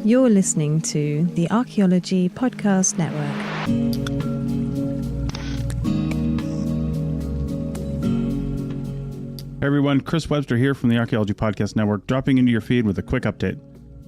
You're listening to the Archaeology Podcast Network. Hey everyone, Chris Webster here from the Archaeology Podcast Network, dropping into your feed with a quick update.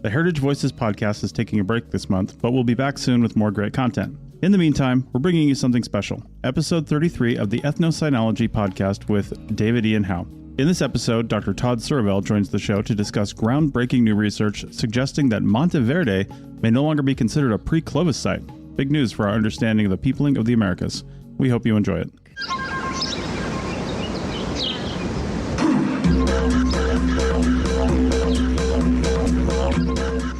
The Heritage Voices podcast is taking a break this month, but we'll be back soon with more great content. In the meantime, we're bringing you something special. Episode 33 of the Ethnocynology podcast with David Ian Howe. In this episode, Dr. Todd Surovell joins the show to discuss groundbreaking new research suggesting that Monte Verde may no longer be considered a pre-Clovis site. Big news for our understanding of the peopling of the Americas. We hope you enjoy it.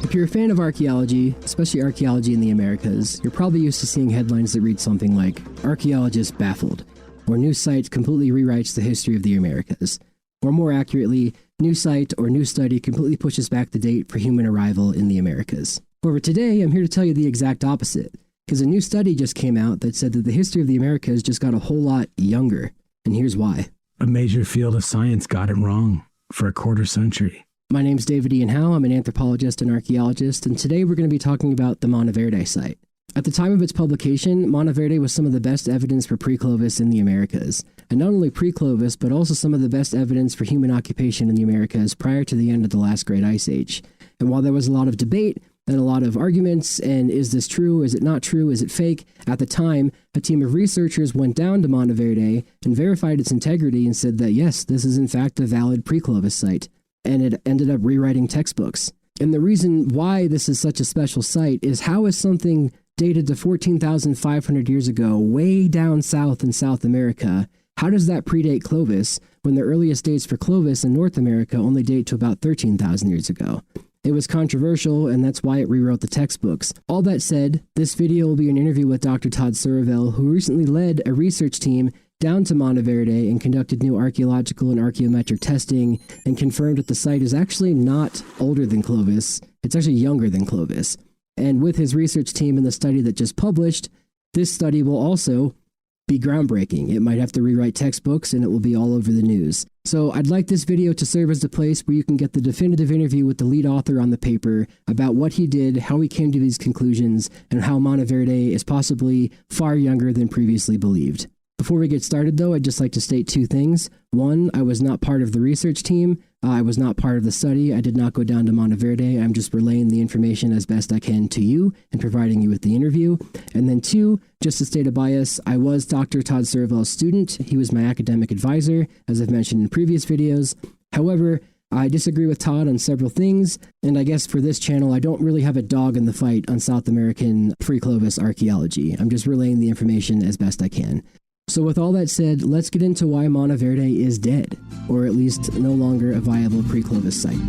If you're a fan of archaeology, especially archaeology in the Americas, you're probably used to seeing headlines that read something like, "Archaeologists baffled," or "New site completely rewrites the history of the Americas." Or more accurately, "New site or new study completely pushes back the date for human arrival in the Americas." However, today I'm here to tell you the exact opposite, because a new study just came out that said that the history of the Americas just got a whole lot younger, and here's why. A major field of science got it wrong for a quarter century. My name's David Ian Howe. I'm an anthropologist and archaeologist, and today we're going to be talking about the Monte Verde site. At the time of its publication, Monte Verde was some of the best evidence for pre-Clovis in the Americas. And not only pre-Clovis, but also some of the best evidence for human occupation in the Americas prior to the end of the last Great Ice Age. And while there was a lot of debate and a lot of arguments, and is this true, is it not true, is it fake, at the time, a team of researchers went down to Monte Verde and verified its integrity and said that yes, this is in fact a valid pre-Clovis site. And it ended up rewriting textbooks. And the reason why this is such a special site is how is something dated to 14,500 years ago, way down south in South America, how does that predate Clovis when the earliest dates for Clovis in North America only date to about 13,000 years ago? It was controversial, and that's why it rewrote the textbooks. All that said, this video will be an interview with Dr. Todd Surovell, who recently led a research team down to Monte Verde and conducted new archaeological and archaeometric testing and confirmed that the site is actually not older than Clovis, it's actually younger than Clovis. And with his research team in the study that just published, this study will also be groundbreaking. It might have to rewrite textbooks and it will be all over the news. So I'd like this video to serve as the place where you can get the definitive interview with the lead author on the paper about what he did, how he came to these conclusions, and how Monte Verde is possibly far younger than previously believed. Before we get started, though, I'd just like to state two things. One, I was not part of the research team. I was not part of the study. I did not go down to Monte Verde. I'm just relaying the information as best I can to you and providing you with the interview. And then two, just to state a bias, I was Dr. Todd Surovell's student. He was my academic advisor, as I've mentioned in previous videos. However, I disagree with Todd on several things, and I guess for this channel, I don't really have a dog in the fight on South American pre-Clovis archaeology. I'm just relaying the information as best I can. So with all that said, let's get into why Monte Verde is dead, or at least no longer a viable pre-Clovis site.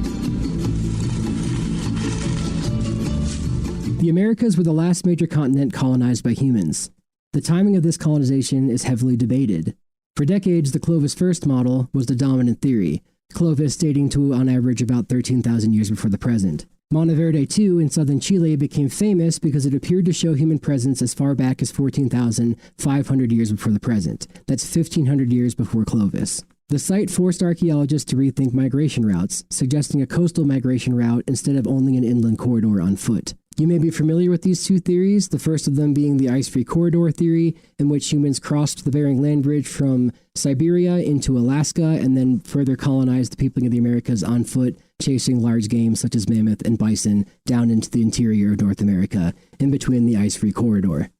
The Americas were the last major continent colonized by humans. The timing of this colonization is heavily debated. For decades, the Clovis first model was the dominant theory, Clovis dating to on average about 13,000 years before the present. Monte Verde II in southern Chile became famous because it appeared to show human presence as far back as 14,500 years before the present. That's 1,500 years before Clovis. The site forced archaeologists to rethink migration routes, suggesting a coastal migration route instead of only an inland corridor on foot. You may be familiar with these two theories, the first of them being the ice-free corridor theory, in which humans crossed the Bering Land Bridge from Siberia into Alaska and then further colonized the peopling of the Americas on foot, chasing large game such as mammoth and bison down into the interior of North America, in between the ice-free corridor.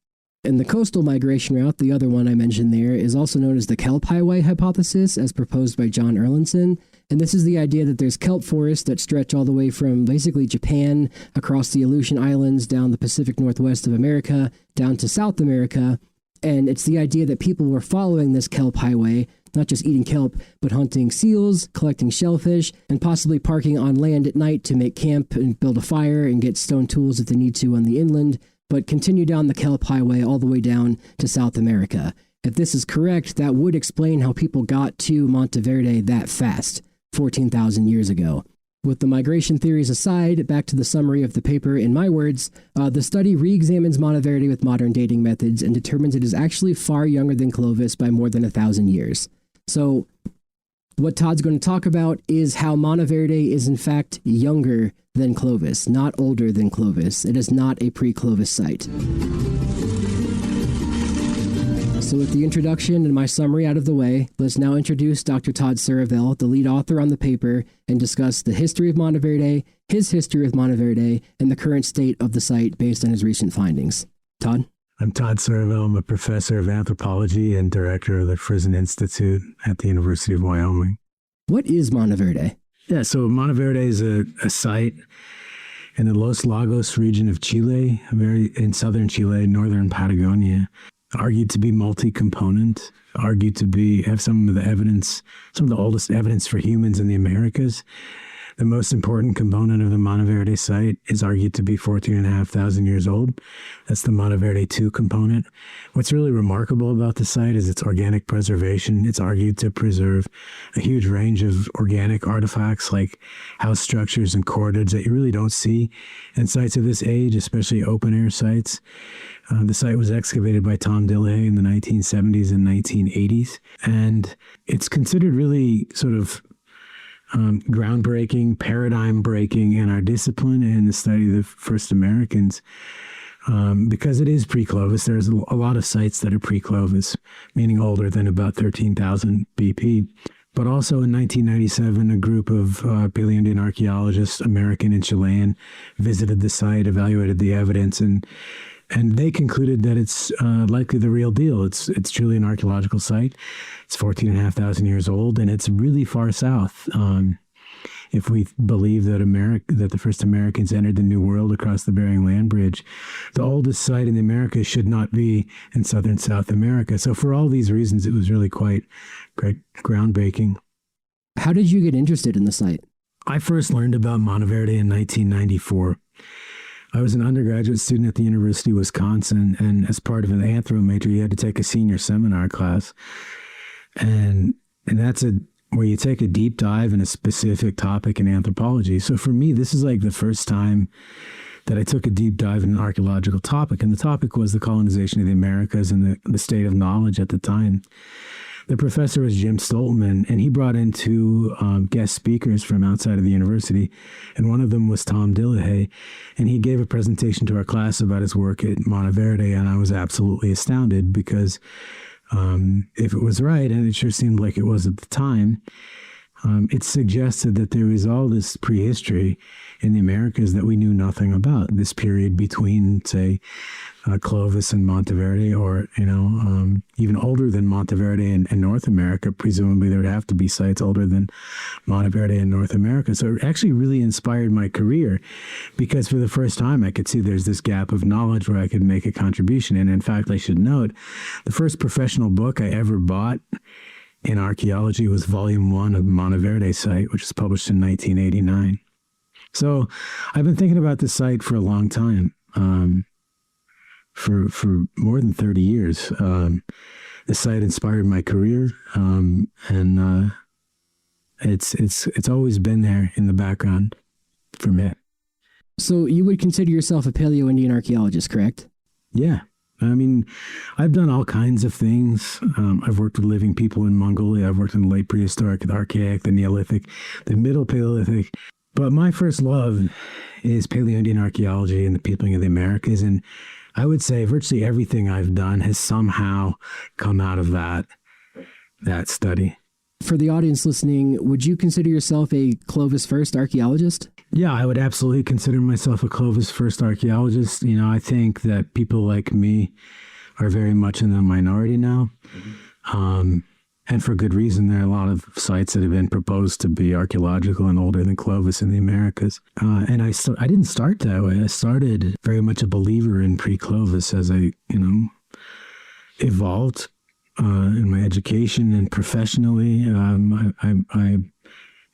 And the coastal migration route, the other one I mentioned there, is also known as the kelp highway hypothesis, as proposed by John Erlandson. And this is the idea that there's kelp forests that stretch all the way from basically Japan, across the Aleutian Islands, down the Pacific Northwest of America, down to South America. And it's the idea that people were following this kelp highway, not just eating kelp, but hunting seals, collecting shellfish, and possibly parking on land at night to make camp and build a fire and get stone tools if they need to on the inland, but continue down the kelp highway all the way down to South America. If this is correct, that would explain how people got to Monte Verde that fast, 14,000 years ago. With the migration theories aside, back to the summary of the paper in my words, the study re-examines Monte Verde with modern dating methods and determines it is actually far younger than Clovis by more than 1,000 years. So What Todd's going to talk about is how Monte Verde is in fact younger than Clovis, not older than Clovis. It is not a pre-Clovis site. So with the introduction and my summary out of the way, let's now introduce Dr. Todd Surovell, the lead author on the paper, and discuss the history of Monte Verde, his history with Monte Verde, and the current state of the site based on his recent findings. Todd? I'm Todd Surovell. I'm a professor of anthropology and director of the Friesen Institute at the University of Wyoming. What is Monte Verde? Yeah, so Monte Verde is a site in the Los Lagos region of Chile, in southern Chile, northern Patagonia. Argued to be multi-component, argued to have some of the oldest evidence for humans in the Americas. The most important component of the Monte Verde site is argued to be 14,500 years old. That's the Monte Verde 2 component. What's really remarkable about the site is its organic preservation. It's argued to preserve a huge range of organic artifacts like house structures and cordage that you really don't see in sites of this age, especially open-air sites. The site was excavated by Tom Dillehay in the 1970s and 1980s, and it's considered really sort of groundbreaking, paradigm-breaking in our discipline and the study of the first Americans. Because it is pre-Clovis, there's a lot of sites that are pre-Clovis, meaning older than about 13,000 BP. But also in 1997, a group of Paleo-Indian archaeologists, American and Chilean, visited the site, evaluated the evidence, and they concluded that it's likely the real deal. It's truly an archaeological site. It's 14,500 years old, and it's really far south. If we believe that the first Americans entered the New World across the Bering Land Bridge, the oldest site in the Americas should not be in southern South America. So for all these reasons, it was really quite groundbreaking. How did you get interested in the site? I first learned about Monte Verde in 1994. I was an undergraduate student at the University of Wisconsin, and as part of an anthro major, you had to take a senior seminar class. And that's where you take a deep dive in a specific topic in anthropology. So for me, this is like the first time that I took a deep dive in an archaeological topic. And the topic was the colonization of the Americas and the state of knowledge at the time. The professor was Jim Stoltman, and he brought in two guest speakers from outside of the university, and one of them was Tom Dillehay, and he gave a presentation to our class about his work at Monte Verde, and I was absolutely astounded because if it was right, and it sure seemed like it was at the time, it suggested that there was all this prehistory in the Americas that we knew nothing about. This period between, say, Clovis and Monte Verde, or even older than Monte Verde in North America. Presumably, there would have to be sites older than Monte Verde in North America. So it actually really inspired my career, because for the first time, I could see there's this gap of knowledge where I could make a contribution. And in fact, I should note, the first professional book I ever bought in archaeology was Volume 1 of the Monte Verde site, which was published in 1989. So I've been thinking about this site for a long time, for more than 30 years. The site inspired my career, and it's always been there in the background for me. So you would consider yourself a Paleo-Indian archaeologist, correct? Yeah. I mean, I've done all kinds of things. I've worked with living people in Mongolia. I've worked in the late prehistoric, the Archaic, the Neolithic, the Middle Paleolithic. But my first love is Paleo-Indian archaeology and the peopling of the Americas. And I would say virtually everything I've done has somehow come out of that study. For the audience listening, would you consider yourself a Clovis first archaeologist? Yeah, I would absolutely consider myself a Clovis first archaeologist. I think that people like me are very much in the minority now. And for good reason. There are a lot of sites that have been proposed to be archaeological and older than Clovis in the Americas. And I didn't start that way. I started very much a believer in pre-Clovis as I, evolved in my education and professionally. I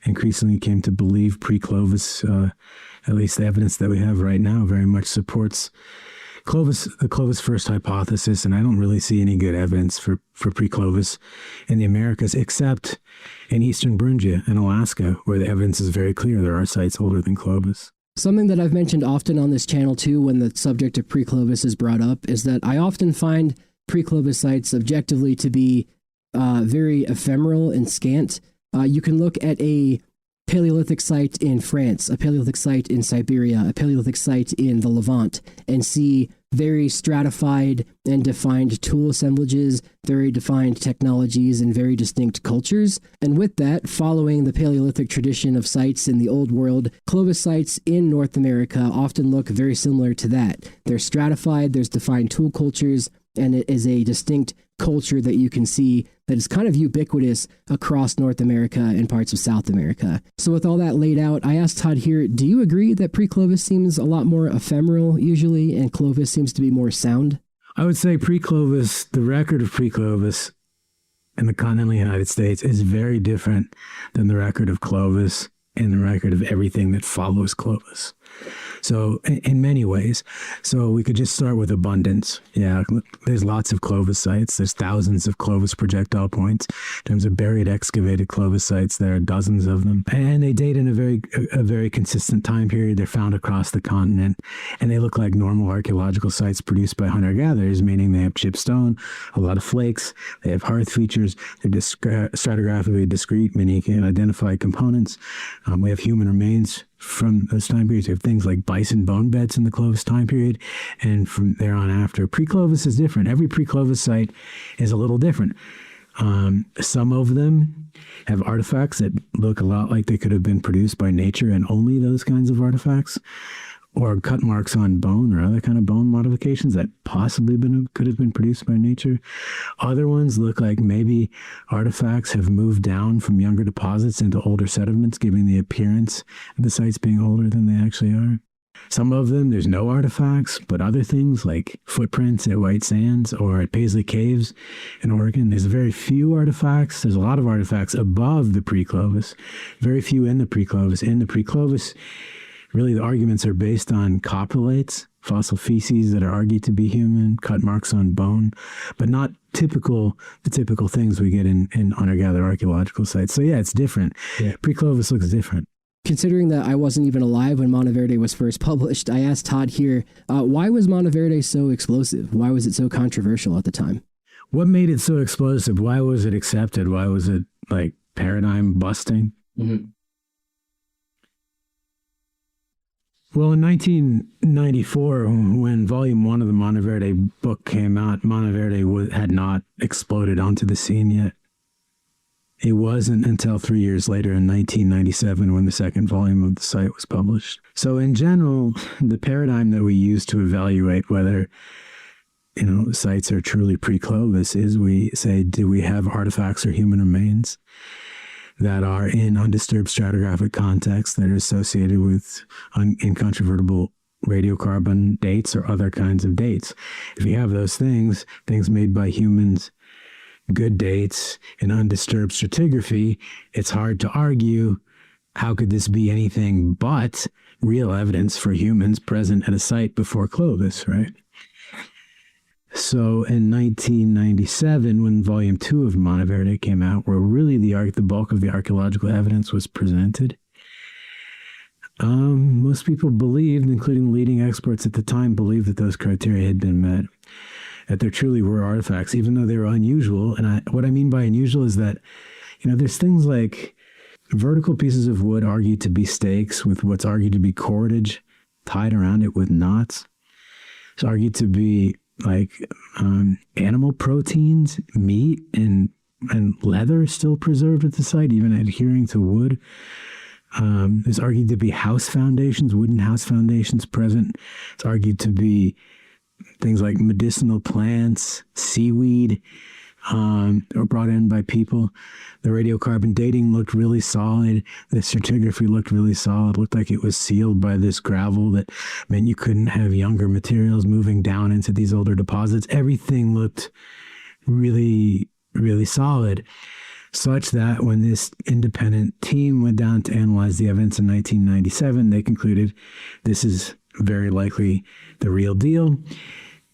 increasingly came to believe pre-Clovis, at least the evidence that we have right now, very much supports the Clovis first hypothesis, and I don't really see any good evidence for pre-Clovis in the Americas, except in eastern Beringia in Alaska, where the evidence is very clear. There are sites older than Clovis. Something that I've mentioned often on this channel, too, when the subject of pre-Clovis is brought up, is that I often find pre-Clovis sites objectively to be very ephemeral and scant. You can look at a Paleolithic site in France, a Paleolithic site in Siberia, a Paleolithic site in the Levant, and see very stratified and defined tool assemblages, very defined technologies, and very distinct cultures. And with that, following the Paleolithic tradition of sites in the Old World, Clovis sites in North America often look very similar to that. They're stratified, there's defined tool cultures, and it is a distinct culture that you can see that is kind of ubiquitous across North America and parts of South America. So with all that laid out, I asked Todd here, do you agree that pre-Clovis seems a lot more ephemeral usually, and Clovis seems to be more sound? I would say pre-Clovis, the record of pre-Clovis in the continental United States is very different than the record of Clovis and the record of everything that follows Clovis. So in many ways, so we could just start with abundance. Yeah, there's lots of Clovis sites. There's thousands of Clovis projectile points. In terms of buried excavated Clovis sites, there are dozens of them. And they date in a very consistent time period. They're found across the continent. And they look like normal archaeological sites produced by hunter-gatherers, meaning they have chipped stone, a lot of flakes, they have hearth features, they're stratigraphically discrete, meaning you can identify components. We have human remains from those time periods. We have things like bison bone beds in the Clovis time period, and from there on after. Pre-Clovis is different. Every pre-Clovis site is a little different. Some of them have artifacts that look a lot like they could have been produced by nature, and only those kinds of artifacts, or cut marks on bone or other kind of bone modifications that possibly could have been produced by nature. Other ones look like maybe artifacts have moved down from younger deposits into older sediments, giving the appearance of the sites being older than they actually are. Some of them, there's no artifacts, but other things like footprints at White Sands or at Paisley Caves in Oregon, there's very few artifacts. There's a lot of artifacts above the pre-Clovis, very few in the pre-Clovis. In the pre-Clovis, really, the arguments are based on coprolates, fossil feces that are argued to be human, cut marks on bone, but not the typical things we get in hunter-gatherer archaeological sites. So yeah, it's different. Yeah. Pre-Clovis looks different. Considering that I wasn't even alive when Monte Verde was first published, I asked Todd here, why was Monte Verde so explosive? Why was it so controversial at the time? What made it so explosive? Why was it accepted? Why was it like paradigm busting? Mm-hmm. Well, in 1994, when Volume 1 of the Monte Verde book came out, Monte Verde had not exploded onto the scene yet. It wasn't until 3 years later in 1997 when the second volume of the site was published. So in general, the paradigm that we use to evaluate whether sites are truly pre-Clovis is we say, do we have artifacts or human remains that are in undisturbed stratigraphic context that are associated with incontrovertible radiocarbon dates or other kinds of dates. If you have those things made by humans, good dates, in undisturbed stratigraphy, it's hard to argue how could this be anything but real evidence for humans present at a site before Clovis, right? So in 1997, when Volume 2 of Monte Verde came out, where really the bulk of the archaeological evidence was presented, most people believed, including leading experts at the time, believed that those criteria had been met, that there truly were artifacts, even though they were unusual. And what I mean by unusual is that, there's things like vertical pieces of wood argued to be stakes with what's argued to be cordage tied around it with knots. It's argued to be like animal proteins, meat, and leather still preserved at the site, even adhering to wood. There's argued to be house foundations, wooden house foundations present. It's argued to be things like medicinal plants, seaweed, or brought in by people. The radiocarbon dating looked really solid. The stratigraphy looked really solid. It looked like it was sealed by this gravel that meant you couldn't have younger materials moving down into these older deposits. Everything looked really, really solid, such that when this independent team went down to analyze the evidence in 1997, they concluded this is very likely the real deal.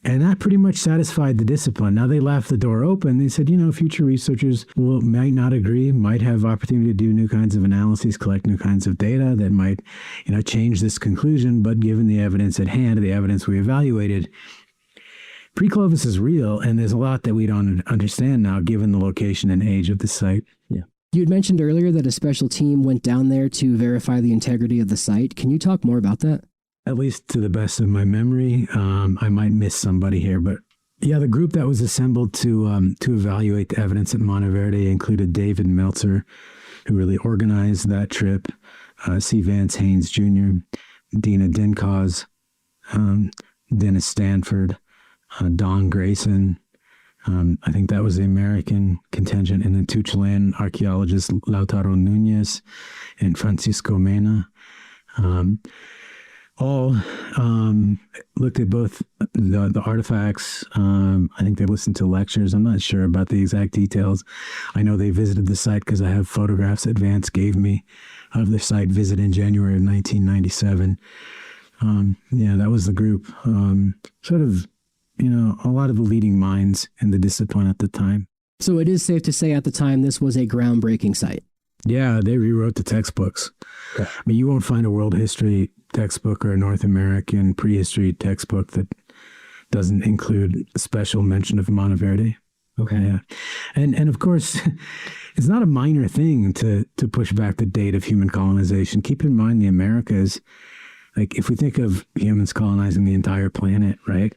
And that pretty much satisfied the discipline. Now they left the door open. They said, future researchers might not agree, might have opportunity to do new kinds of analyses, collect new kinds of data that might, change this conclusion. But given the evidence at hand, the evidence we evaluated, pre-Clovis is real, and there's a lot that we don't understand now, given the location and age of the site. Yeah. You had mentioned earlier that a special team went down there to verify the integrity of the site. Can you talk more about that? At least to the best of my memory. I might miss somebody here, but yeah, the group that was assembled to evaluate the evidence at Monte Verde included David Meltzer, who really organized that trip, C. Vance Haynes Jr., Dina Dinkos, Dennis Stanford, Don Grayson. I think that was the American contingent, and then two Chilean archaeologists, Lautaro Nunez and Francisco Mena. All looked at both the artifacts. I think they listened to lectures. I'm not sure about the exact details. I know they visited the site because I have photographs that Vance gave me of the site visit in January of 1997. Yeah, that was the group. Sort of, a lot of the leading minds in the discipline at the time. So it is safe to say at the time this was a groundbreaking site. Yeah, they rewrote the textbooks. Okay. I mean, you won't find a world history textbook or a North American prehistory textbook that doesn't include a special mention of Monte Verde. Okay. Yeah. And of course, it's not a minor thing to push back the date of human colonization. Keep in mind the Americas, like if we think of humans colonizing the entire planet, right?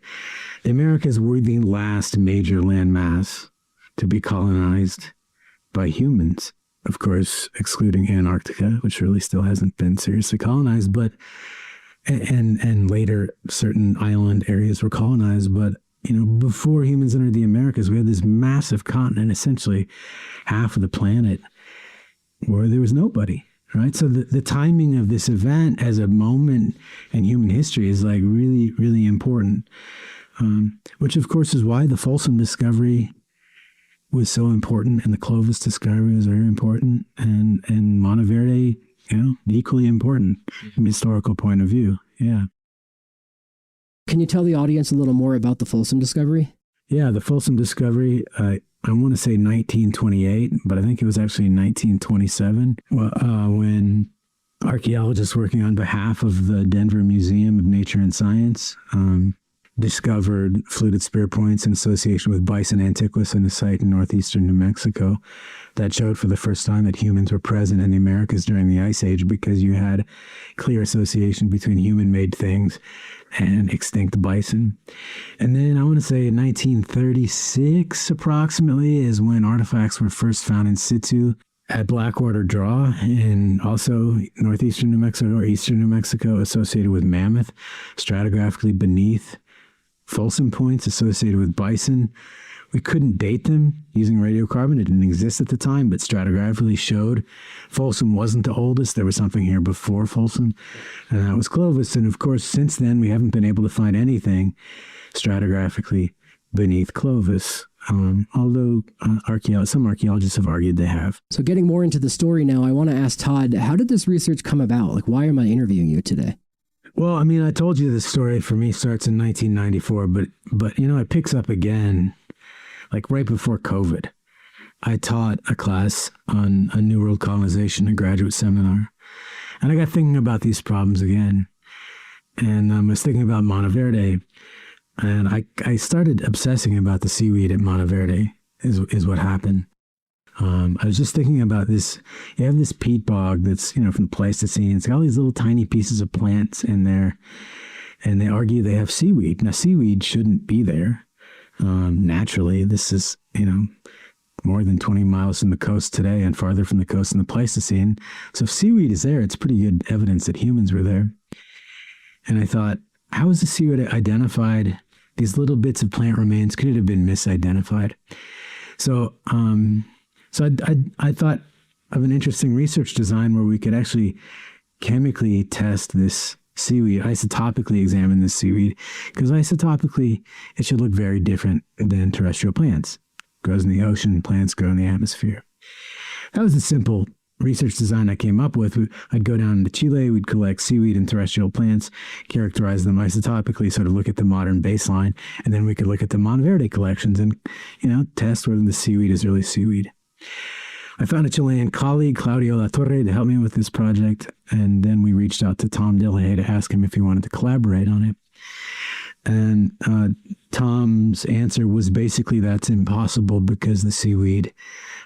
The Americas were the last major landmass to be colonized by humans. Of course, excluding Antarctica, which really still hasn't been seriously colonized, but and later certain island areas were colonized. But before humans entered the Americas, we had this massive continent, essentially half of the planet, where there was nobody. Right. So the timing of this event as a moment in human history is like really, really important, which, of course, is why the Folsom discovery was so important, and the Clovis discovery was very important, and Monte Verde, equally important from a historical point of view. Yeah. Can you tell the audience a little more about the Folsom discovery? Yeah, the Folsom discovery, I want to say 1928, but I think it was actually 1927, when archaeologists working on behalf of the Denver Museum of Nature and Science discovered fluted spear points in association with bison antiquus in a site in northeastern New Mexico that showed for the first time that humans were present in the Americas during the Ice Age, because you had clear association between human-made things and extinct bison. And then I want to say in 1936 approximately is when artifacts were first found in situ at Blackwater Draw in also northeastern New Mexico or eastern New Mexico, associated with mammoth, stratigraphically beneath Folsom points associated with bison. We couldn't date them using radiocarbon. It didn't exist at the time, but stratigraphically showed Folsom wasn't the oldest. There was something here before Folsom, and that was Clovis. And of course, since then, we haven't been able to find anything stratigraphically beneath Clovis, although some archaeologists have argued they have. So getting more into the story now, I want to ask Todd, how did this research come about? Like, why am I interviewing you today? Well, I mean, I told you this story for me starts in 1994, but it picks up again, like right before COVID. I taught a class on a New World colonization, a graduate seminar, and I got thinking about these problems again. And I was thinking about Monte Verde, and I started obsessing about the seaweed at Monte Verde is what happened. I was just thinking about this. You have this peat bog that's, from the Pleistocene. It's got all these little tiny pieces of plants in there, and they argue they have seaweed. Now, seaweed shouldn't be there naturally. This is, more than 20 miles from the coast today and farther from the coast in the Pleistocene. So if seaweed is there, it's pretty good evidence that humans were there. And I thought, how is the seaweed identified? These little bits of plant remains, could it have been misidentified? So I thought of an interesting research design where we could actually chemically test this seaweed, isotopically examine this seaweed, because isotopically it should look very different than terrestrial plants. It grows in the ocean, plants grow in the atmosphere. That was a simple research design I came up with. I'd go down to Chile, we'd collect seaweed and terrestrial plants, characterize them isotopically, sort of look at the modern baseline, and then we could look at the Monte Verde collections and, test whether the seaweed is really seaweed. I found a Chilean colleague, Claudio Latorre, to help me with this project, and then we reached out to Tom Dillehay to ask him if he wanted to collaborate on it. And Tom's answer was basically that's impossible because the seaweed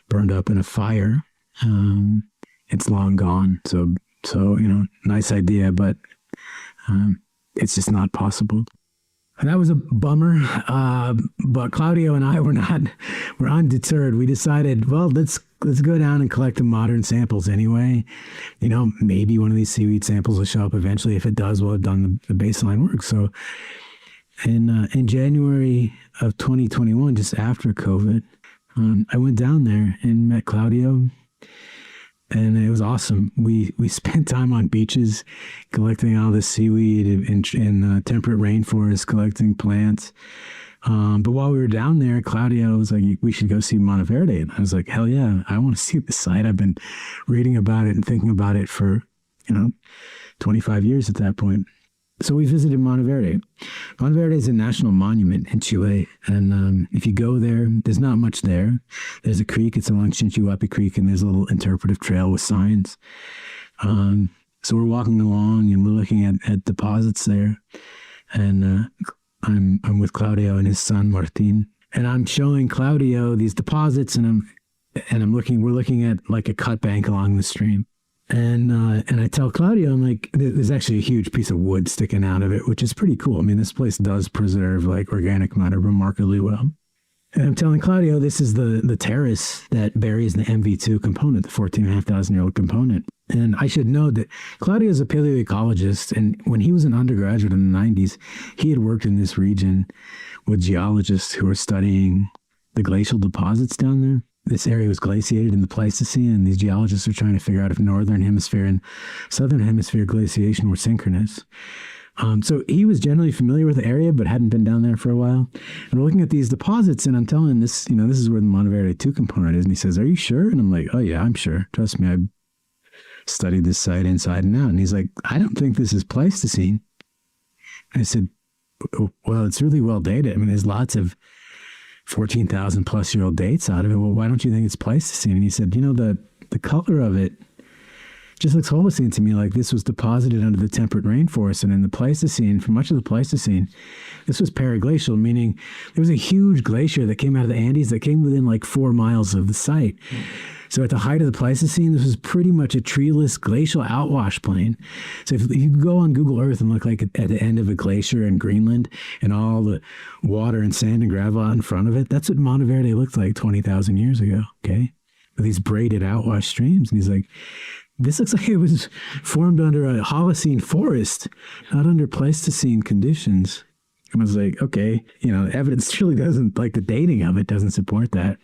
burned up in a fire. It's long gone. So nice idea, but it's just not possible. And that was a bummer. But Claudio and I were undeterred. We decided, well, let's go down and collect the modern samples anyway. Maybe one of these seaweed samples will show up eventually. If it does, we'll have done the baseline work. So in January of 2021, just after COVID, I went down there and met Claudio. And it was awesome. We spent time on beaches collecting all this seaweed in temperate rainforests, collecting plants. But while we were down there, Claudio was like, we should go see Monte Verde. And I was like, hell yeah, I want to see the site. I've been reading about it and thinking about it for, 25 years at that point. So we visited Monte Verde. Monte Verde is a national monument in Chile. And if you go there, there's not much there. There's a creek. It's along Chinchihuapi Creek, and there's a little interpretive trail with signs. So we're walking along, and we're looking at deposits there. And I'm with Claudio and his son, Martin. And I'm showing Claudio these deposits, and we're looking at like a cut bank along the stream. And I tell Claudio, I'm like, there's actually a huge piece of wood sticking out of it, which is pretty cool. I mean, this place does preserve like organic matter remarkably well. And I'm telling Claudio, this is the terrace that buries the MV2 component, the 14,500-year-old component. And I should know that Claudio is a paleoecologist. And when he was an undergraduate in the 90s, he had worked in this region with geologists who were studying the glacial deposits down there. This area was glaciated in the Pleistocene, and these geologists are trying to figure out if northern hemisphere and southern hemisphere glaciation were synchronous. So he was generally familiar with the area, but hadn't been down there for a while. And we're looking at these deposits, and I'm telling him this, this is where the Monte Verde 2 component is. And he says, "Are you sure?" And I'm like, "Oh yeah, I'm sure. Trust me, I've studied this site inside and out." And he's like, "I don't think this is Pleistocene." I said, "Well, it's really well dated. I mean, there's lots of 14,000 plus year old dates out of it. Well, why don't you think it's Pleistocene?" And he said, the color of it just looks Holocene to me, like this was deposited under the temperate rainforest. And in the Pleistocene, for much of the Pleistocene, this was periglacial, meaning there was a huge glacier that came out of the Andes that came within like 4 miles of the site. So at the height of the Pleistocene, this was pretty much a treeless glacial outwash plain. So if you go on Google Earth and look like at the end of a glacier in Greenland and all the water and sand and gravel out in front of it, that's what Monte Verde looked like 20,000 years ago, okay? With these braided outwash streams. And he's like, this looks like it was formed under a Holocene forest, not under Pleistocene conditions. And I was like, okay, evidence really doesn't, like the dating of it doesn't support that.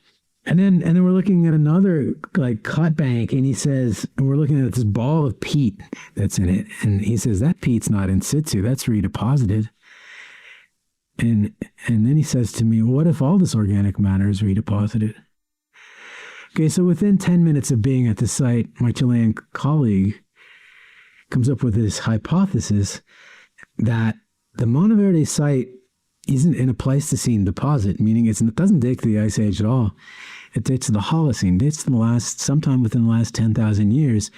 And then we're looking at another like cut bank, and he says, and we're looking at this ball of peat that's in it. And he says, that peat's not in situ, that's redeposited. And then he says to me, well, what if all this organic matter is redeposited? Okay, so within 10 minutes of being at the site, my Chilean colleague comes up with this hypothesis that the Monte Verde site isn't in a Pleistocene deposit, meaning it doesn't date to the Ice Age at all. It dates to the Holocene, dates to sometime within the last 10,000 years.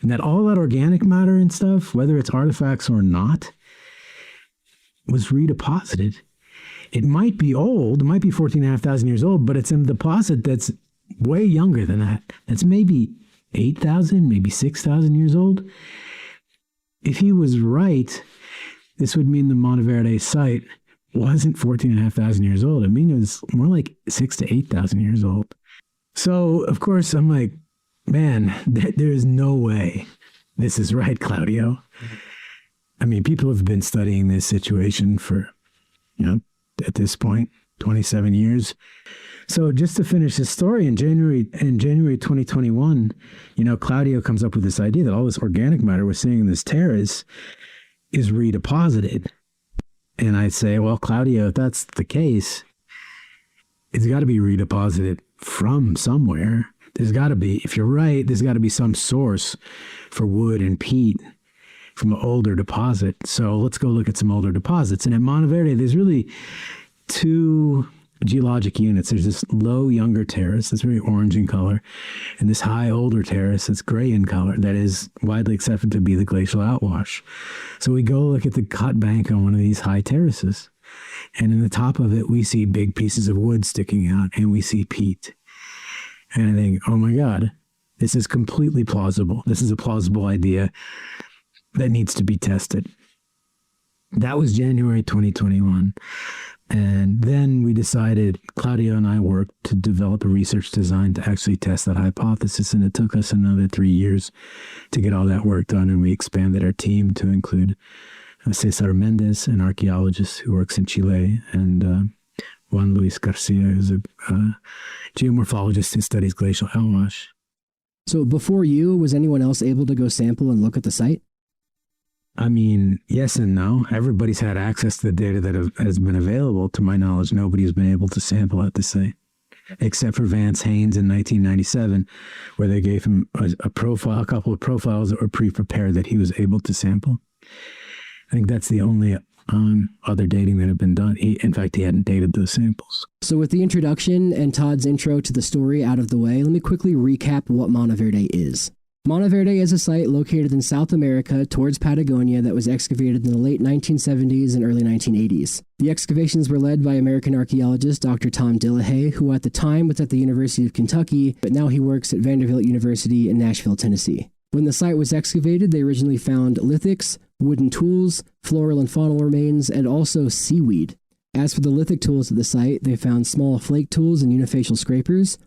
And that all that organic matter and stuff, whether it's artifacts or not, was redeposited. It might be old, it might be 14,500 years old, but it's in a deposit that's way younger than that. That's maybe 8,000, maybe 6,000 years old. If he was right, this would mean the Monte Verde site wasn't 14,500 years old. I mean, it was more like 6,000 to 8,000 years old. So, of course, I'm like, man, there is no way this is right, Claudio. I mean, people have been studying this situation for, at this point, 27 years. So just to finish his story, in January 2021, Claudio comes up with this idea that all this organic matter we're seeing in this terrace is redeposited. And I say, well, Claudio, if that's the case, it's got to be redeposited from somewhere. There's got to be, if you're right, there's got to be some source for wood and peat from an older deposit. So let's go look at some older deposits. And at Monte Verde, there's really two geologic units. There's this low younger terrace that's very orange in color, and this high older terrace that's gray in color that is widely accepted to be the glacial outwash. So we go look at the cut bank on one of these high terraces, and in the top of it we see big pieces of wood sticking out, and we see peat. And I think, oh my God, This is completely plausible. This is a plausible idea that needs to be tested. That was January 2021. And then we decided, Claudio and I worked to develop a research design to actually test that hypothesis. And it took us another 3 years to get all that work done. And we expanded our team to include Cesar Mendez, an archaeologist who works in Chile, and Juan Luis Garcia, who's a geomorphologist who studies glacial outwash. So before you, was anyone else able to go sample and look at the site? I mean, yes and no. Everybody's had access to the data that has been available. To my knowledge, nobody's been able to sample at the site, except for Vance Haynes in 1997, where they gave him a couple of profiles that were pre-prepared that he was able to sample. I think that's the only other dating that had been done. In fact, he hadn't dated those samples. So with the introduction and Todd's intro to the story out of the way, let me quickly recap what Monte Verde is. Monte Verde is a site located in South America towards Patagonia that was excavated in the late 1970s and early 1980s. The excavations were led by American archaeologist Dr. Tom Dillahay, who at the time was at the University of Kentucky, but now he works at Vanderbilt University in Nashville, Tennessee. When the site was excavated, they originally found lithics, wooden tools, floral and faunal remains, and also seaweed. As for the lithic tools at the site, they found small flake tools and unifacial scrapers,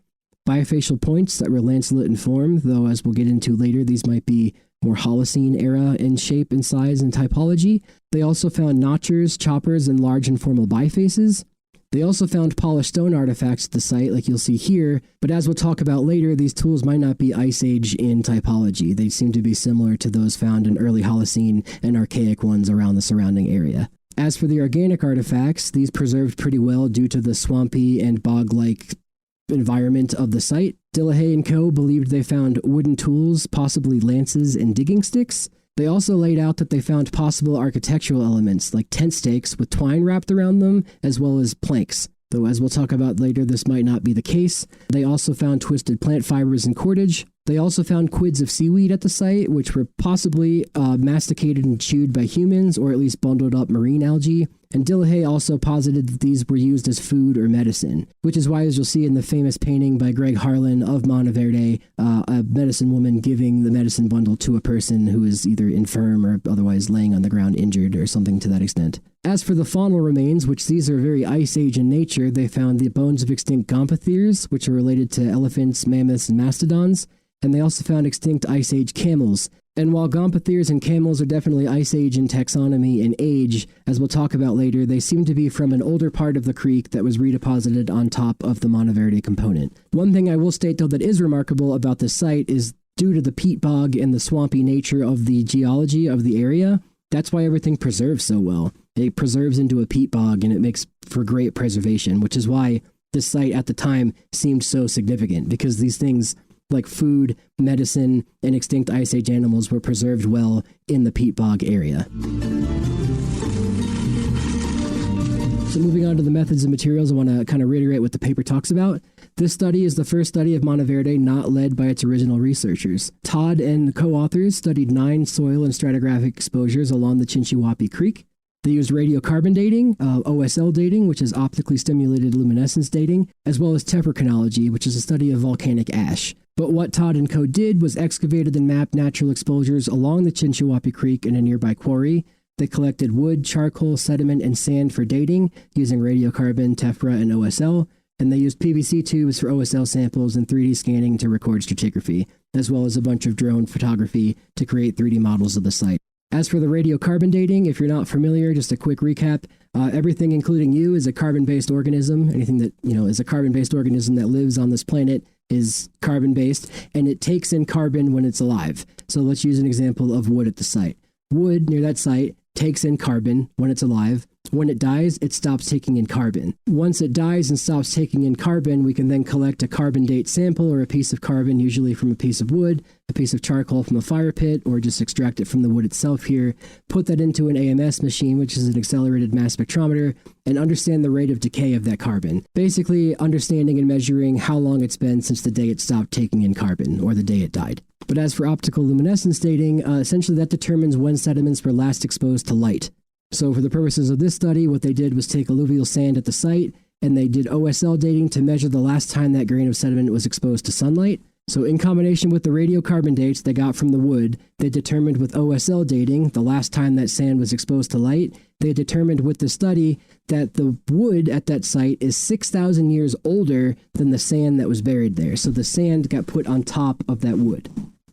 bifacial points that were lanceolate in form, though as we'll get into later, these might be more Holocene era in shape and size and typology. They also found notchers, choppers, and large informal bifaces. They also found polished stone artifacts at the site, like you'll see here, but as we'll talk about later, these tools might not be Ice Age in typology. They seem to be similar to those found in early Holocene and archaic ones around the surrounding area. As for the organic artifacts, these preserved pretty well due to the swampy and bog-like environment of the site. Dillahay and co. believed they found wooden tools, possibly lances and digging sticks. They also laid out that they found possible architectural elements like tent stakes with twine wrapped around them, as well as planks. Though as we'll talk about later, this might not be the case. They also found twisted plant fibers and cordage. They also found quids of seaweed at the site, which were possibly masticated and chewed by humans, or at least bundled up marine algae. And Dillahay also posited that these were used as food or medicine, which is why, as you'll see in the famous painting by Greg Harlan of Monte Verde, a medicine woman giving the medicine bundle to a person who is either infirm or otherwise laying on the ground injured or something to that extent. As for the faunal remains, which these are very Ice Age in nature, they found the bones of extinct gomphotheres, which are related to elephants, mammoths, and mastodons. And they also found extinct Ice Age camels. And while gomphotheres and camels are definitely Ice Age in taxonomy and age, as we'll talk about later, they seem to be from an older part of the creek that was redeposited on top of the Monte Verde component. One thing I will state, though, that is remarkable about this site is due to the peat bog and the swampy nature of the geology of the area, that's why everything preserves so well. It preserves into a peat bog, and it makes for great preservation, which is why this site at the time seemed so significant, because these things like food, medicine, and extinct Ice Age animals were preserved well in the peat bog area. So moving on to the methods and materials, I want to kind of reiterate what the paper talks about. This study is the first study of Monte Verde not led by its original researchers. Todd and co-authors studied 9 soil and stratigraphic exposures along the Chinchihuapi Creek. They used radiocarbon dating, OSL dating, which is optically stimulated luminescence dating, as well as tephrochronology, which is a study of volcanic ash. But what Todd and co. did was excavated and mapped natural exposures along the Chinchihuapi Creek in a nearby quarry. They collected wood, charcoal, sediment, and sand for dating using radiocarbon, tephra, and OSL, and they used PVC tubes for OSL samples and 3D scanning to record stratigraphy, as well as a bunch of drone photography to create 3D models of the site. As for the radiocarbon dating, if you're not familiar, just a quick recap, everything including you is a carbon-based organism. Anything that, is a carbon-based organism that lives on this planet is carbon-based, and it takes in carbon when it's alive. So let's use an example of wood at the site. Wood near that site takes in carbon when it's alive. When it dies, it stops taking in carbon. Once it dies and stops taking in carbon, we can then collect a carbon date sample or a piece of carbon, usually from a piece of wood, a piece of charcoal from a fire pit, or just extract it from the wood itself here, put that into an AMS machine, which is an accelerated mass spectrometer, and understand the rate of decay of that carbon. Basically, understanding and measuring how long it's been since the day it stopped taking in carbon, or the day it died. But as for optical luminescence dating, essentially that determines when sediments were last exposed to light. So for the purposes of this study, what they did was take alluvial sand at the site, and they did OSL dating to measure the last time that grain of sediment was exposed to sunlight. So in combination with the radiocarbon dates they got from the wood, they determined with OSL dating, the last time that sand was exposed to light, they determined with the study that the wood at that site is 6,000 years older than the sand that was buried there. So the sand got put on top of that wood.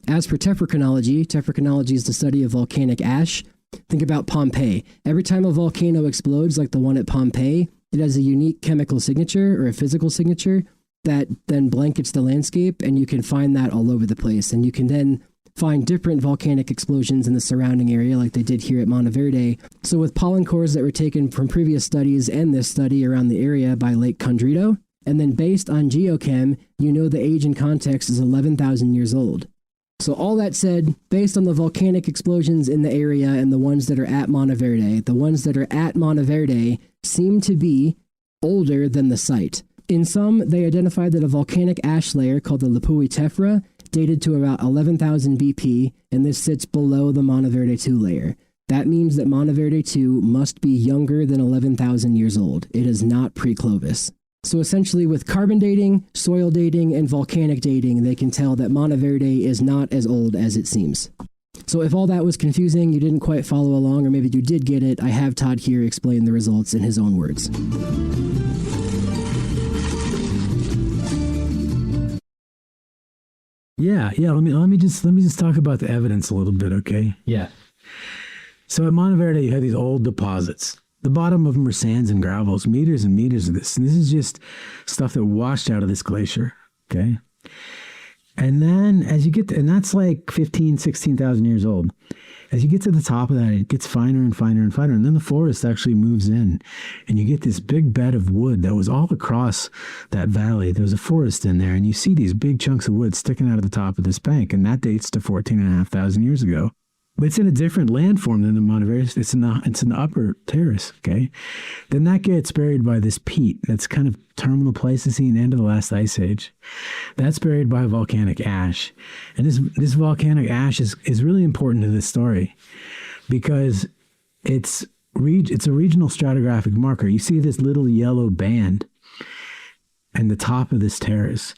As for tephrochronology is the study of volcanic ash. Think about Pompeii. Every time a volcano explodes, like the one at Pompeii, it has a unique chemical signature or a physical signature that then blankets the landscape, and you can find that all over the place. And you can then find different volcanic explosions in the surrounding area like they did here at Monte Verde. So with pollen cores that were taken from previous studies and this study around the area by Lake Condrito, and then based on geochem, you know the age and context is 11,000 years old. So all that said, based on the volcanic explosions in the area and the ones that are at Monte Verde, the ones that are at Monte Verde seem to be older than the site. In some, they identified that a volcanic ash layer called the Lipui Tephra dated to about 11,000 BP, and this sits below the Monte Verde 2 layer. That means that Monte Verde 2 must be younger than 11,000 years old. It is not pre-Clovis. So essentially with carbon dating, soil dating, and volcanic dating, they can tell that Monte Verde is not as old as it seems. So if all that was confusing, you didn't quite follow along, or maybe you did get it, I have Todd here explain the results in his own words. Yeah. Let me just talk about the evidence a little bit, okay? Yeah. So at Monte Verde, you have these old deposits. The bottom of them are sands and gravels, meters and meters of this. And this is just stuff that washed out of this glacier, okay? And then as you get to, and that's like 15, 16,000 years old. As you get to the top of that, it gets finer and finer and finer. And then the forest actually moves in. And you get this big bed of wood that was all across that valley. There was a forest in there. And you see these big chunks of wood sticking out of the top of this bank. And that dates to 14,500 years ago. But it's in a different landform than the Monte Verde. It's in the upper terrace, okay? Then that gets buried by this peat. That's kind of terminal Pleistocene, end of the last ice age. That's buried by volcanic ash. And this volcanic ash is really important to this story because it's a regional stratigraphic marker. You see this little yellow band and the top of this terrace.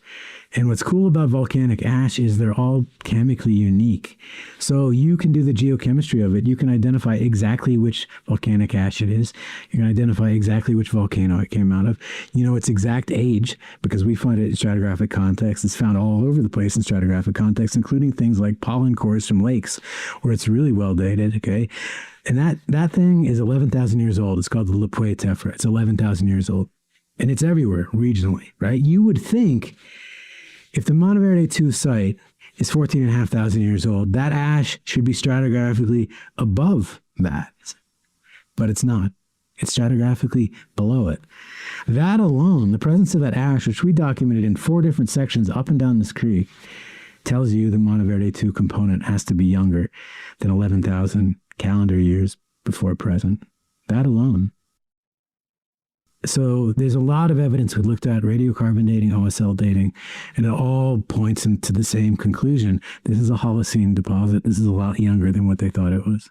And what's cool about volcanic ash is they're all chemically unique. So you can do the geochemistry of it. You can identify exactly which volcanic ash it is. You can identify exactly which volcano it came out of. You know its exact age because we find it in stratigraphic context. It's found all over the place in stratigraphic context, including things like pollen cores from lakes where it's really well dated, okay? And that thing is 11,000 years old. It's called the Lipui Tephra. It's 11,000 years old. And it's everywhere regionally, right? You would think if the Monte Verde 2 site is 14,500 years old, that ash should be stratigraphically above that. But it's not. It's stratigraphically below it. That alone, the presence of that ash, which we documented in 4 different sections up and down this creek, tells you the Monte Verde 2 component has to be younger than 11,000 calendar years before present. That alone. So there's a lot of evidence we looked at, radiocarbon dating, OSL dating, and it all points into the same conclusion. This is a Holocene deposit. This is a lot younger than what they thought it was.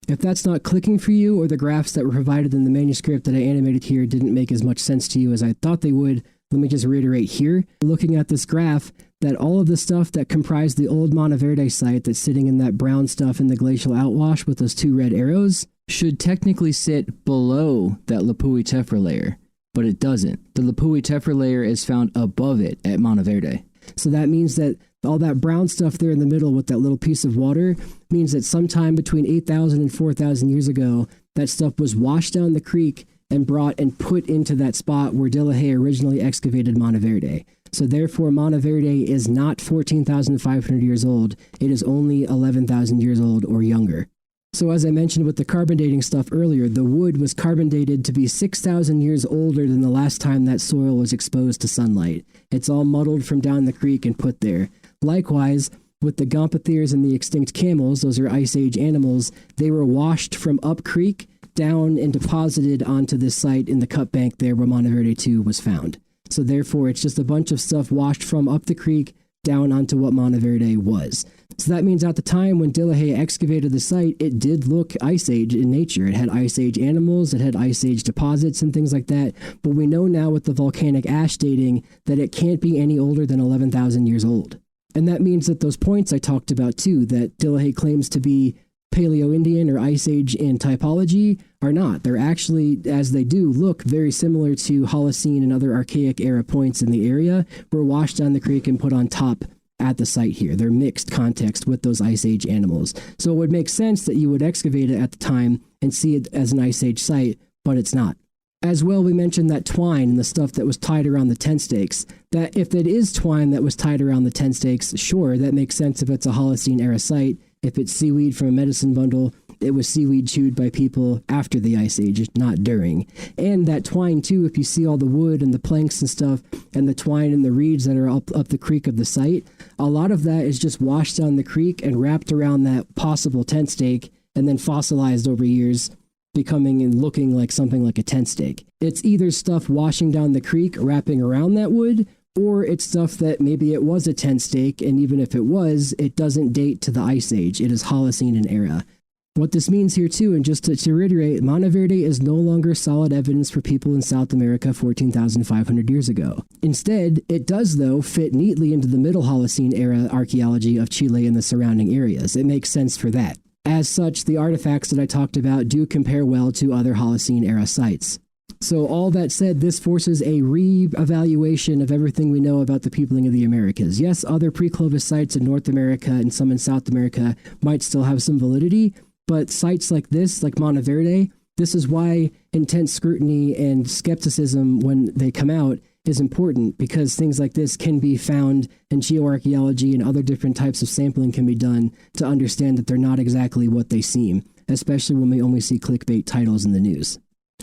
If that's not clicking for you, or the graphs that were provided in the manuscript that I animated here didn't make as much sense to you as I thought they would, let me just reiterate here, looking at this graph, that all of the stuff that comprised the old Monte Verde site that's sitting in that brown stuff in the glacial outwash with those 2 red arrows should technically sit below that Lipui Tephra layer, but it doesn't. The Lipui Tephra layer is found above it at Monte Verde. So that means that all that brown stuff there in the middle with that little piece of water means that sometime between 8,000 and 4,000 years ago, that stuff was washed down the creek and brought and put into that spot where De La Haye originally excavated Monte Verde. So therefore, Monte Verde is not 14,500 years old. It is only 11,000 years old or younger. So as I mentioned with the carbon dating stuff earlier, the wood was carbon dated to be 6,000 years older than the last time that soil was exposed to sunlight. It's all muddled from down the creek and put there. Likewise, with the Gomphotheres and the extinct camels, those are Ice Age animals, they were washed from up creek down and deposited onto this site in the cut bank there where Monte Verde 2 was found. So therefore, it's just a bunch of stuff washed from up the creek down onto what Monte Verde was. So that means at the time when De La Haye excavated the site, it did look Ice Age in nature. It had Ice Age animals, it had Ice Age deposits and things like that. But we know now with the volcanic ash dating that it can't be any older than 11,000 years old. And that means that those points I talked about too, that Dillehay claims to be Paleo-Indian or Ice Age in typology, are not. They're actually, as they do, look very similar to Holocene and other archaic era points in the area, were washed down the creek and put on top at the site here. They're mixed context with those Ice Age animals. So it would make sense that you would excavate it at the time and see it as an Ice Age site, but it's not. As well, we mentioned that twine and the stuff that was tied around the tent stakes. That if it is twine that was tied around the tent stakes, sure, that makes sense if it's a Holocene era site. If it's seaweed from a medicine bundle, it was seaweed chewed by people after the Ice Age, not during. And that twine too, if you see all the wood and the planks and stuff, and the twine and the reeds that are up the creek of the site, a lot of that is just washed down the creek and wrapped around that possible tent stake, and then fossilized over years, becoming and looking like something like a tent stake. It's either stuff washing down the creek, wrapping around that wood, or it's stuff that maybe it was a tent stake, and even if it was, it doesn't date to the Ice Age. It is Holocene in era. What this means here too, and just to reiterate, Monte Verde is no longer solid evidence for people in South America 14,500 years ago. Instead, it does though fit neatly into the Middle Holocene era archaeology of Chile and the surrounding areas. It makes sense for that. As such, the artifacts that I talked about do compare well to other Holocene era sites. So all that said, this forces a re-evaluation of everything we know about the peopling of the Americas. Yes, other pre-Clovis sites in North America and some in South America might still have some validity, but sites like this, like Monte Verde, this is why intense scrutiny and skepticism when they come out is important, because things like this can be found, and geoarchaeology and other different types of sampling can be done to understand that they're not exactly what they seem, especially when we only see clickbait titles in the news.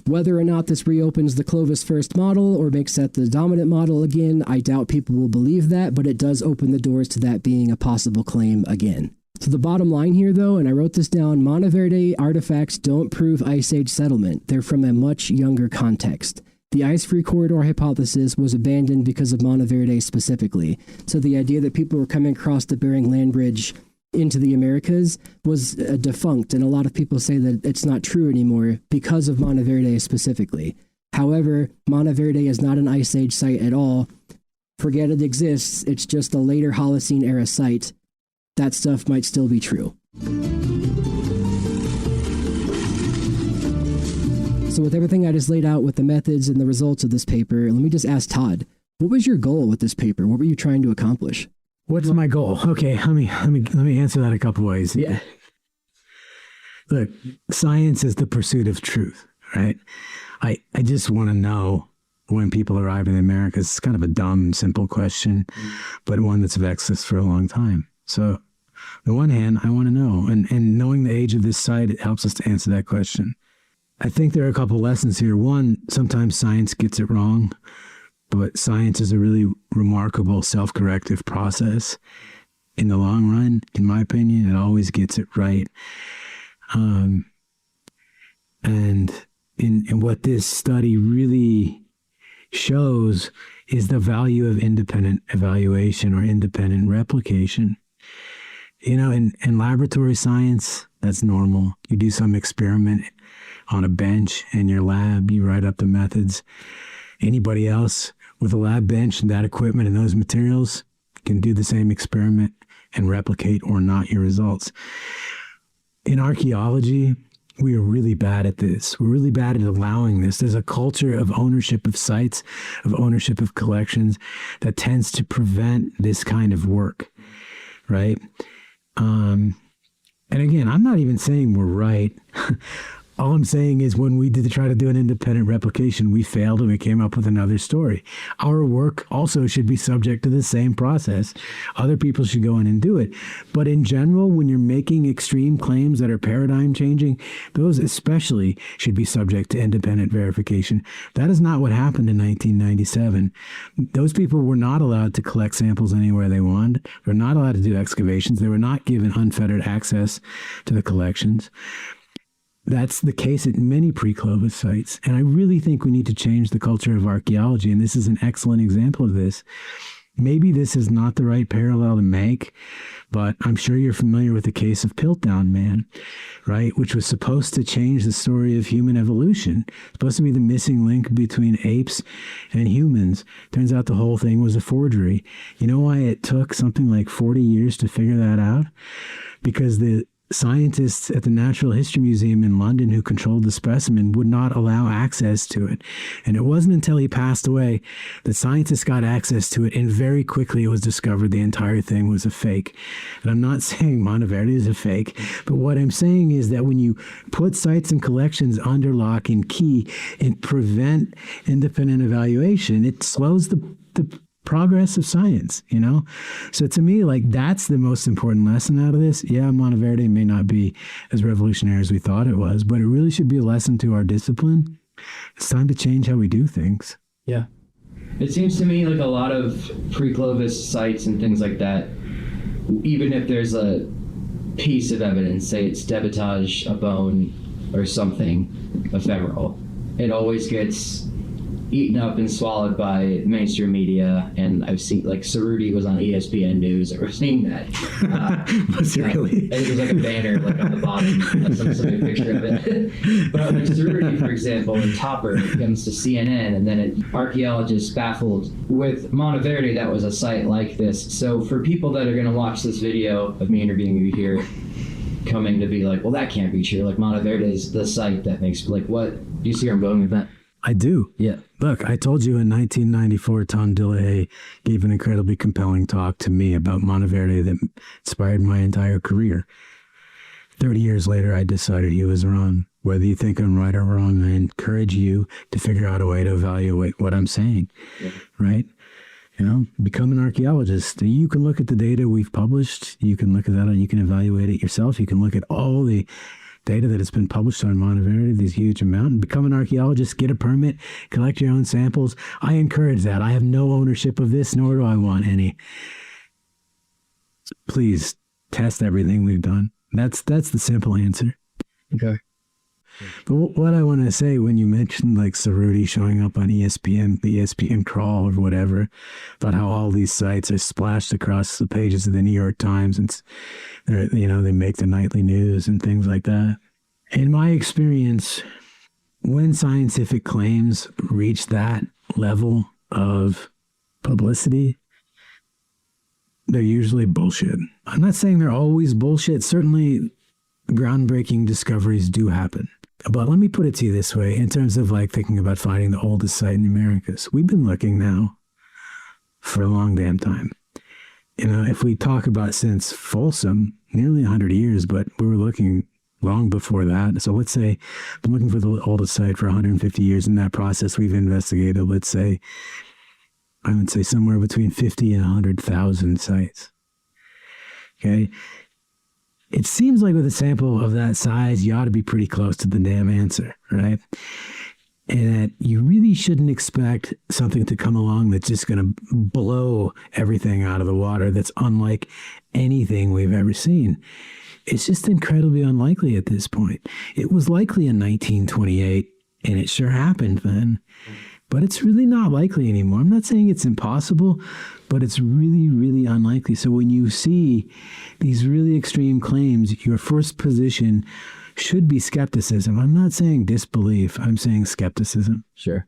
Whether or not this reopens the Clovis first model or makes that the dominant model again, I doubt people will believe that, but it does open the doors to that being a possible claim again. So the bottom line here though, and I wrote this down, Monte Verde artifacts don't prove Ice Age settlement. They're from a much younger context. The ice-free corridor hypothesis was abandoned because of Monte Verde specifically. So the idea that people were coming across the Bering Land Bridge into the Americas was defunct, and a lot of people say that it's not true anymore because of Monte Verde specifically. However, Monte Verde is not an Ice Age site at all. Forget it exists, it's just a later Holocene era site. That stuff might still be true. So with everything I just laid out with the methods and the results of this paper, let me just ask Todd, what was your goal with this paper? What were you trying to accomplish? What's my goal? Okay, let me answer that a couple ways. Yeah. Look, science is the pursuit of truth, right? I just want to know when people arrive in the Americas. It's kind of a dumb, simple question, but one that's vexed us for a long time. So on the one hand, I want to know, and knowing the age of this site, it helps us to answer that question. I think there are a couple lessons here. One, sometimes science gets it wrong, but science is a really remarkable self-corrective process. In the long run, in my opinion, it always gets it right. And what this study really shows is the value of independent evaluation or independent replication. You know, in laboratory science, that's normal. You do some experiment on a bench in your lab, you write up the methods. Anybody else with a lab bench and that equipment and those materials can do the same experiment and replicate or not your results. In archaeology, we are really bad at this. We're really bad at allowing this. There's a culture of ownership of sites, of ownership of collections that tends to prevent this kind of work, right? And again, I'm not even saying we're right. All I'm saying is when we did try to do an independent replication, we failed and we came up with another story. Our work also should be subject to the same process. Other people should go in and do it. But in general, when you're making extreme claims that are paradigm changing, those especially should be subject to independent verification. That is not what happened in 1997. Those people were not allowed to collect samples anywhere they wanted. They were not allowed to do excavations. They were not given unfettered access to the collections. That's the case at many pre-Clovis sites. And I really think we need to change the culture of archaeology. And this is an excellent example of this. maybe this is not the right parallel to make, but I'm sure you're familiar with the case of Piltdown Man, right? Which was supposed to change the story of human evolution. Supposed to be the missing link between apes and humans. Turns out the whole thing was a forgery. You know why it took something like 40 years to figure that out? Because the scientists at the Natural History Museum in London who controlled the specimen would not allow access to it. And it wasn't until he passed away that scientists got access to it, and very quickly it was discovered the entire thing was a fake. And I'm not saying Monte Verde is a fake, but what I'm saying is that when you put sites and collections under lock and key and prevent independent evaluation, it slows the progress of science, you know? So to me, like, that's the most important lesson out of this. Yeah, Monte Verde may not be as revolutionary as we thought it was, but it really should be a lesson to our discipline. It's time to change how we do things. Yeah. It seems to me like a lot of pre-Clovis sites and things like that, even if there's a piece of evidence, say it's debitage, a bone, or something ephemeral, it always gets eaten up and swallowed by mainstream media. And I've seen, like, Cerruti was on ESPN News. I was seeing that. Was it really? It was like a banner, like, on the bottom. Some picture of it. But like Cerruti, for example, in Topper, it comes to CNN, and then archaeologists baffled. With Monte Verde, that was a site like this. So for people that are going to watch this video of me interviewing you here, coming to be like, well, that can't be true. Like, Monte Verde is the site that makes, like, what? Do you see where I'm going with that? I do. Yeah. Look, I told you in 1994, Tom Dillahey gave an incredibly compelling talk to me about Monte Verde that inspired my entire career. 30 years later, I decided he was wrong. Whether you think I'm right or wrong, I encourage you to figure out a way to evaluate what I'm saying, right? You know, become an archaeologist. You can look at the data we've published. You can look at that and you can evaluate it yourself. You can look at all the data that has been published on Monte Verde, these huge amounts, and become an archaeologist, get a permit, collect your own samples. I encourage that. I have no ownership of this, nor do I want any. Please test everything we've done. That's the simple answer. Okay. But what I want to say, when you mentioned like Cerruti showing up on ESPN, the ESPN crawl or whatever, about how all these sites are splashed across the pages of the New York Times, and they make the nightly news and things like that. In my experience, when scientific claims reach that level of publicity, they're usually bullshit. I'm not saying they're always bullshit. Certainly, groundbreaking discoveries do happen. But let me put it to you this way, in terms of like thinking about finding the oldest site in the Americas. We've been looking now for a long damn time. You know, if we talk about since Folsom, nearly 100 years, but we were looking long before that. So let's say I'm looking for the oldest site for 150 years. In that process, we've investigated, let's say, I would say somewhere between 50 and 100,000 sites. Okay. It seems like with a sample of that size, you ought to be pretty close to the damn answer, right? And that you really shouldn't expect something to come along that's just going to blow everything out of the water, that's unlike anything we've ever seen. It's just incredibly unlikely at this point. It was likely in 1928, and it sure happened then. But it's really not likely anymore. I'm not saying it's impossible, but it's really, really unlikely. So when you see these really extreme claims, your first position should be skepticism. I'm not saying disbelief. I'm saying skepticism. Sure.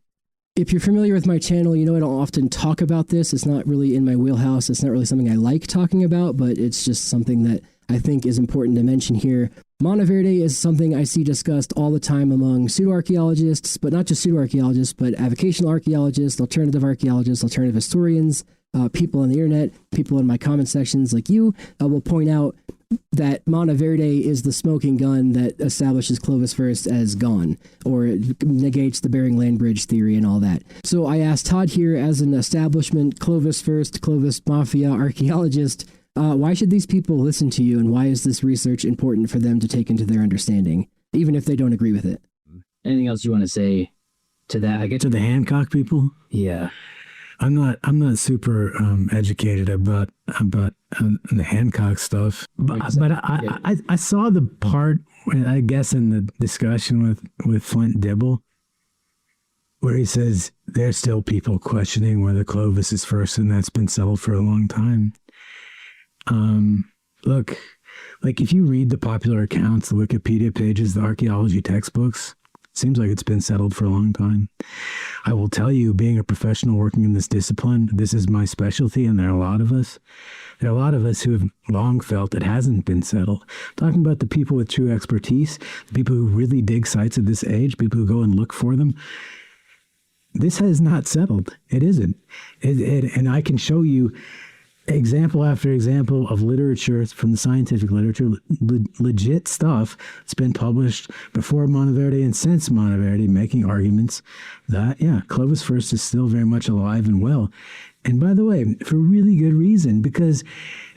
If you're familiar with my channel, you know I don't often talk about this. It's not really in my wheelhouse. It's not really something I like talking about, but it's just something that I think is important to mention here. Monte Verde is something I see discussed all the time among pseudo-archaeologists, but not just pseudo-archaeologists, but avocational archaeologists, alternative archaeologists, alternative historians, people on the internet, people in my comment sections like you will point out that Monte Verde is the smoking gun that establishes Clovis first as gone, or it negates the Bering Land Bridge theory and all that. So I asked Todd here, as an establishment Clovis first, Clovis mafia archaeologist, why should these people listen to you, and why is this research important for them to take into their understanding, even if they don't agree with it? Anything else you want to say to that? I get To the Hancock people? Yeah. I'm not super educated about the Hancock stuff, but I saw the part, I guess, in the discussion with Flint Dibble, where he says there's still people questioning whether Clovis is first, and that's been settled for a long time. Look, like if you read the popular accounts, the Wikipedia pages, the archaeology textbooks, it seems like it's been settled for a long time. I will tell you, being a professional working in this discipline, this is my specialty, and there are a lot of us. There are a lot of us who have long felt it hasn't been settled. I'm talking about the people with true expertise, the people who really dig sites of this age, people who go and look for them. This has not settled. It isn't. And I can show you example after example of literature from the scientific literature, legit stuff that's been published before Monte Verde and since Monte Verde, making arguments that, yeah, Clovis first is still very much alive and well. And by the way, for really good reason, because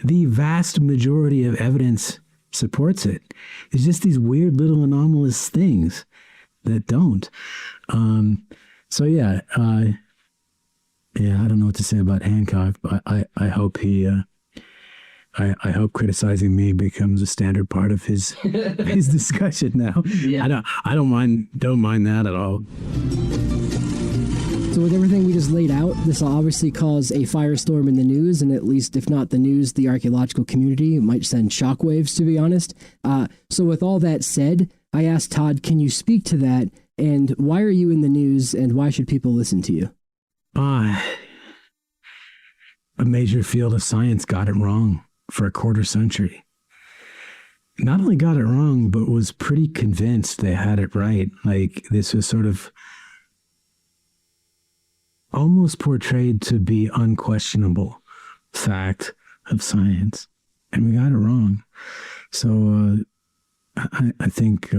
the vast majority of evidence supports it. It's just these weird little anomalous things that don't. I don't know what to say about Hancock, but I hope he, I hope criticizing me becomes a standard part of his his discussion now. Yeah. I don't mind that at all. So with everything we just laid out, this will obviously cause a firestorm in the news, and at least if not the news, the archaeological community might send shockwaves, to be honest. So with all that said, I asked Todd, can you speak to that, and why are you in the news, and why should people listen to you? A major field of science got it wrong for a quarter century. Not only got it wrong, but was pretty convinced they had it right. Like, this was sort of almost portrayed to be unquestionable fact of science. And we got it wrong. So I think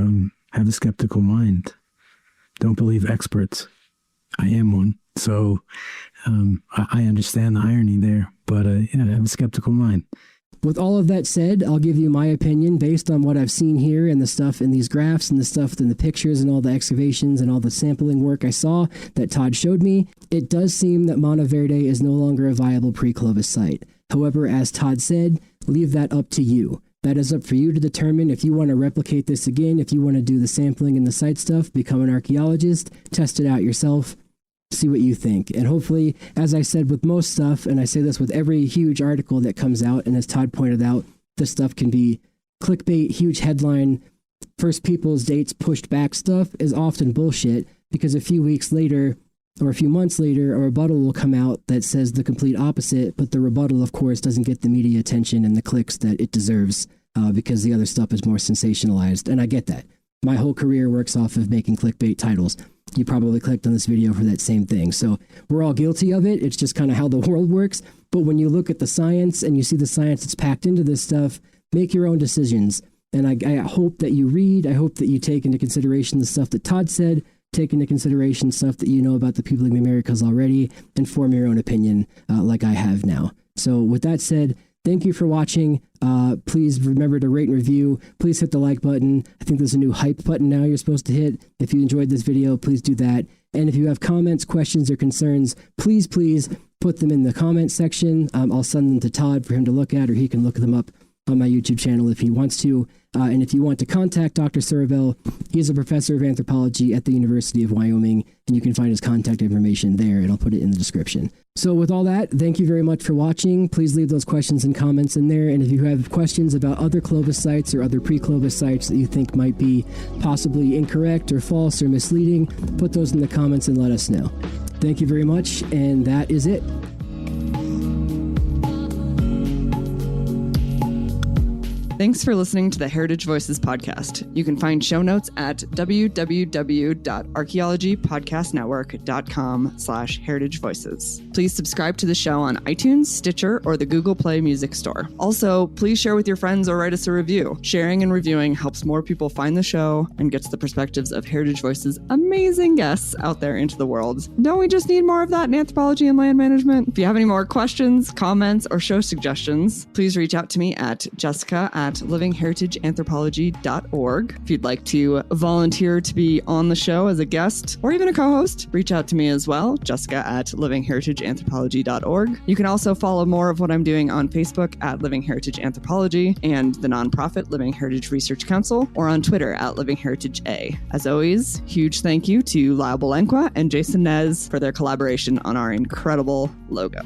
have a skeptical mind. Don't believe experts. I am one. So I understand the irony there, but have a skeptical mind. With all of that said, I'll give you my opinion based on what I've seen here and the stuff in these graphs and the stuff in the pictures and all the excavations and all the sampling work I saw that Todd showed me. It does seem that Monte Verde is no longer a viable pre-Clovis site. However, as Todd said, leave that up to you. That is up for you to determine if you want to replicate this again, if you want to do the sampling and the site stuff, become an archaeologist, test it out yourself. See what you think. And hopefully, as I said with most stuff, and I say this with every huge article that comes out, and as Todd pointed out, this stuff can be clickbait, huge headline, first people's dates pushed back stuff is often bullshit, because a few weeks later or a few months later, a rebuttal will come out that says the complete opposite, but the rebuttal, of course, doesn't get the media attention and the clicks that it deserves because the other stuff is more sensationalized. And I get that. My whole career works off of making clickbait titles. You probably clicked on this video for that same thing. So we're all guilty of it. It's just kind of how the world works. But when you look at the science and you see the science that's packed into this stuff, make your own decisions. And I hope that you read. I hope that you take into consideration the stuff that Todd said, take into consideration stuff that you know about the people in the Americas already, and form your own opinion like I have now. So with that said, thank you for watching. Please remember to rate and review. Please hit the like button. I think there's a new hype button now you're supposed to hit. If you enjoyed this video, please do that. And if you have comments, questions, or concerns, please put them in the comment section. I'll send them to Todd for him to look at, or he can look them up on my YouTube channel if he wants to. And if you want to contact Dr. Surovell, he is a professor of anthropology at the University of Wyoming, and you can find his contact information there, and I'll put it in the description. So with all that, thank you very much for watching. Please leave those questions and comments in there, and if you have questions about other Clovis sites or other pre-Clovis sites that you think might be possibly incorrect or false or misleading, put those in the comments and let us know. Thank you very much, and that is it. Thanks for listening to the Heritage Voices podcast. You can find show notes at www.archaeologypodcastnetwork.com/heritagevoices. Please subscribe to the show on iTunes, Stitcher, or the Google Play Music Store. Also, please share with your friends or write us a review. Sharing and reviewing helps more people find the show and gets the perspectives of Heritage Voices' amazing guests out there into the world. Don't we just need more of that in anthropology and land management? If you have any more questions, comments, or show suggestions, please reach out to me at jessica@ at livingheritageanthropology.org. If you'd like to volunteer to be on the show as a guest or even a co-host, reach out to me as well, Jessica at livingheritageanthropology.org. You can also follow more of what I'm doing on Facebook at Living Heritage Anthropology and the nonprofit Living Heritage Research Council, or on Twitter at Living Heritage A. As always, huge thank you to Lyle Belenqua and Jason Nez for their collaboration on our incredible logo.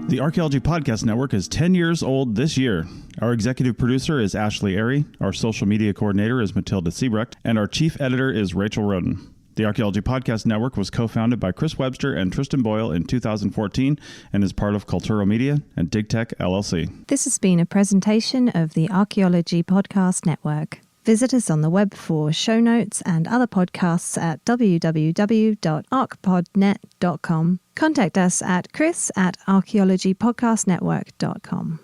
The Archaeology Podcast Network is 10 years old this year. Our executive producer is Ashley Airy, our social media coordinator is Matilda Siebrecht, and our chief editor is Rachel Roden. The Archaeology Podcast Network was co-founded by Chris Webster and Tristan Boyle in 2014 and is part of Cultural Media and DigTech LLC. This has been a presentation of the Archaeology Podcast Network. Visit us on the web for show notes and other podcasts at www.archpodnet.com. Contact us at chris@archaeologypodcastnetwork.com.